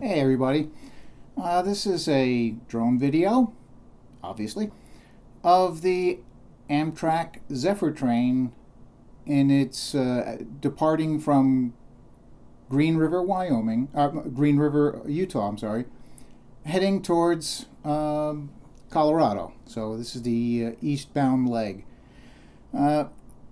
Hey everybody, this is a drone video, obviously, of the Amtrak Zephyr train and it's departing from Green River, Utah, I'm sorry, heading towards Colorado. So this is the eastbound leg. The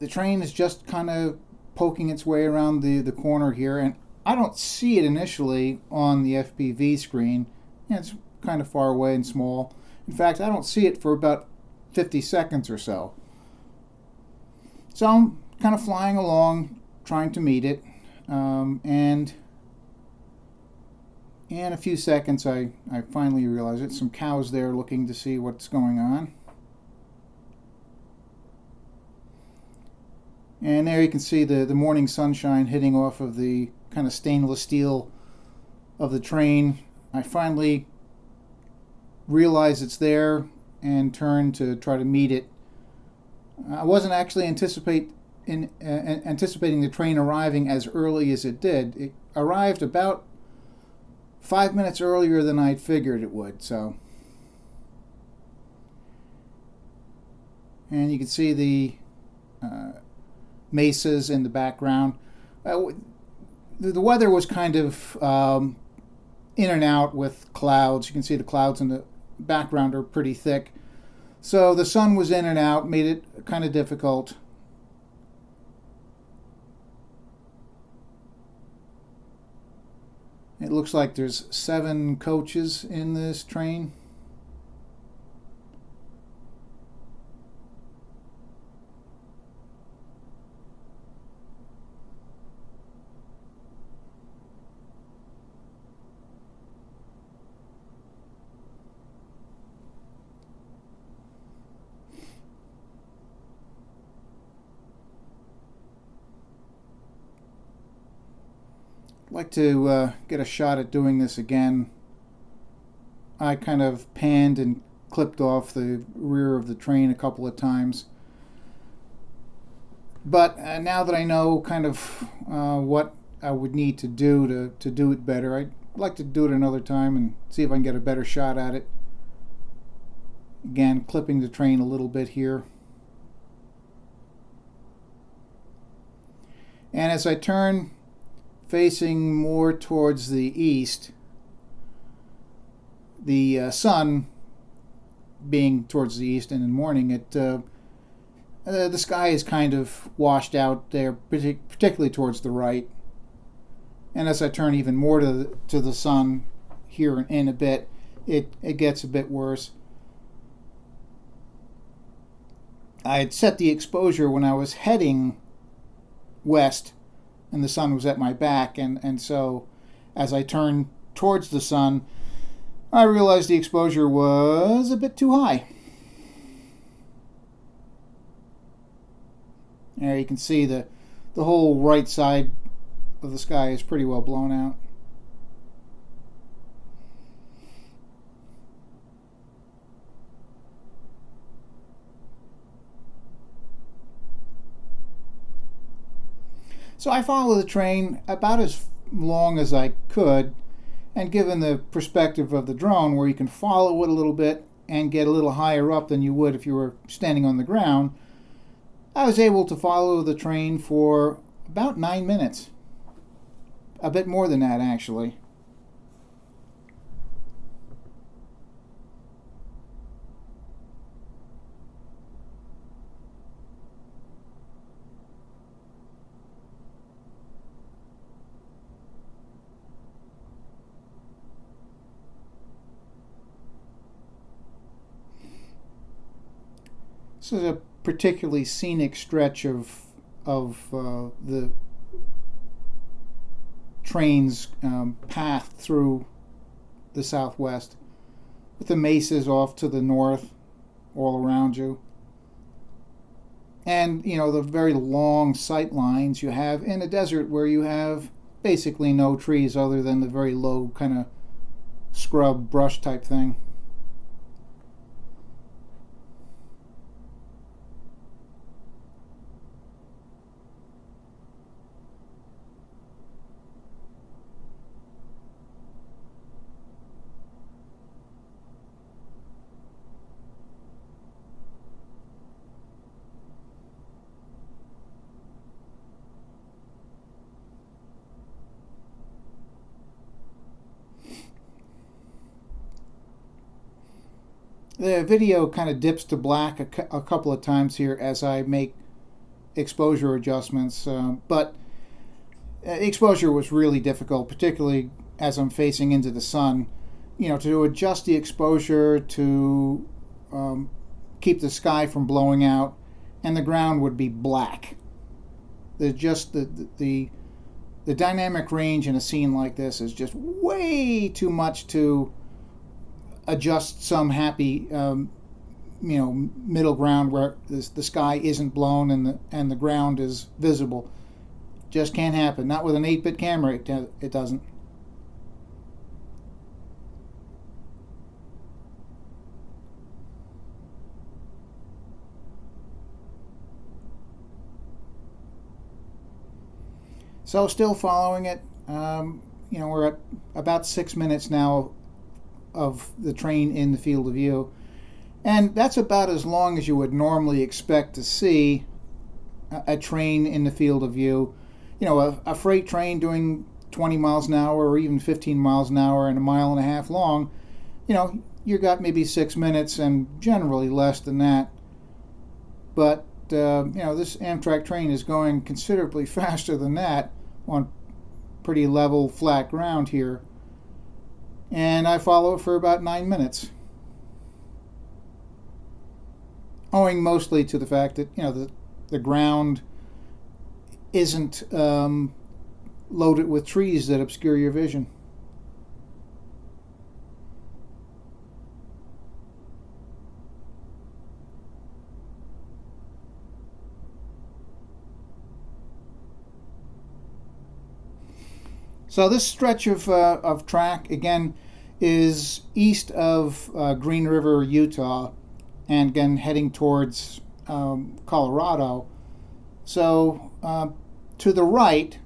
train is just kind of poking its way around the corner here, and I don't see it initially on the FPV screen. It's kind of far away and small. In fact, I don't see it for about 50 seconds or so. So I'm kind of flying along, trying to meet it, and in a few seconds I finally realize it. Some cows there looking to see what's going on. And there you can see the morning sunshine hitting off of the kind of stainless steel of the train. I finally realize it's there and turn to try to meet it. I wasn't actually anticipating the train arriving as early as it did. It arrived about 5 minutes earlier than I'd figured it would. So, and you can see the mesas in the background. The weather was kind of in and out with clouds. You can see the clouds in the background are pretty thick. So the sun was in and out, made it kind of difficult. It looks like there's 7 coaches in this train. I'd like to get a shot at doing this again. I kind of panned and clipped off the rear of the train a couple of times. But now that I know kind of what I would need to do to do it better, I'd like to do it another time and see if I can get a better shot at it. Again, clipping the train a little bit here. And as I turn facing more towards the east, the sun being towards the east and in the morning, the sky is kind of washed out there, particularly towards the right. And as I turn even more to the sun here in a bit, it gets a bit worse. I had set the exposure when I was heading west and the sun was at my back, and so as I turned towards the sun, I realized the exposure was a bit too high. There you can see the whole right side of the sky is pretty well blown out. So I followed the train about as long as I could, and given the perspective of the drone where you can follow it a little bit and get a little higher up than you would if you were standing on the ground, I was able to follow the train for about 9 minutes. A bit more than that, actually. This is a particularly scenic stretch of the train's path through the southwest, with the mesas off to the north all around you, and the very long sight lines you have in a desert where you have basically no trees other than the very low kind of scrub brush type thing. The video kind of dips to black a couple of times here as I make exposure adjustments, but exposure was really difficult, particularly as I'm facing into the sun. To adjust the exposure to keep the sky from blowing out, and the ground would be black. The dynamic range in a scene like this is just way too much to adjust some happy middle ground where the sky isn't blown and the ground is visible. Just can't happen. Not with an 8-bit camera. It doesn't. So still following it. We're at about 6 minutes now of the train in the field of view. And that's about as long as you would normally expect to see a train in the field of view. A freight train doing 20 miles an hour or even 15 miles an hour and a mile and a half long, you got maybe 6 minutes and generally less than that. But, this Amtrak train is going considerably faster than that on pretty level, flat ground here. And I follow it for about 9 minutes. Owing mostly to the fact that, the ground isn't loaded with trees that obscure your vision. So this stretch of track, again, is east of Green River, Utah, and again heading towards Colorado. So to the right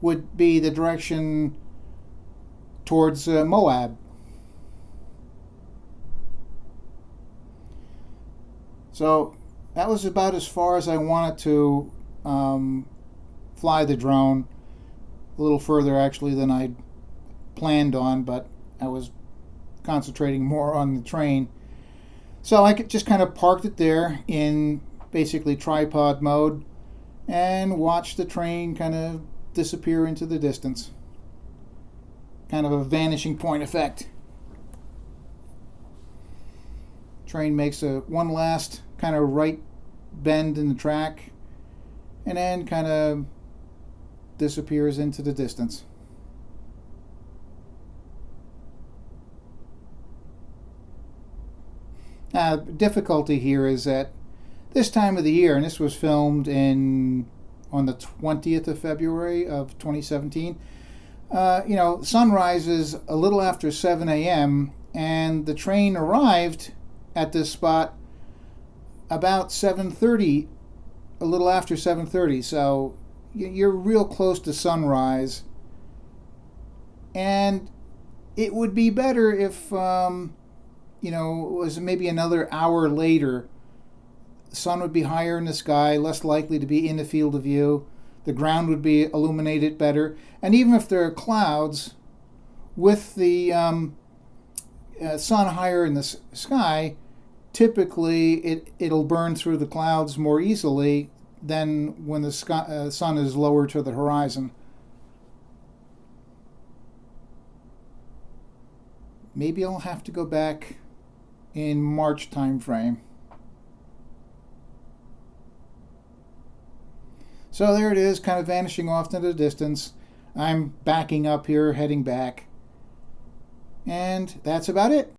would be the direction towards Moab. So that was about as far as I wanted to fly the drone. A little further actually than I'd planned on, but I was concentrating more on the train. So I just kind of parked it there in basically tripod mode and watched the train kind of disappear into the distance. Kind of a vanishing point effect. Train makes one last kind of right bend in the track and then kind of disappears into the distance. Difficulty here is that this time of the year, and this was filmed on the 20th of February of 2017, sun rises a little after 7 a.m. and the train arrived at this spot about 7:30, a little after 7:30, so you're real close to sunrise, and it would be better if it was maybe another hour later. The sun would be higher in the sky, less likely to be in the field of view. The ground would be illuminated better, and even if there are clouds, with the sun higher in the sky, typically it'll burn through the clouds more easily than when the sun is lower to the horizon. Maybe I'll have to go back in March time frame. So there it is, kind of vanishing off into the distance. I'm backing up here, heading back. And that's about it.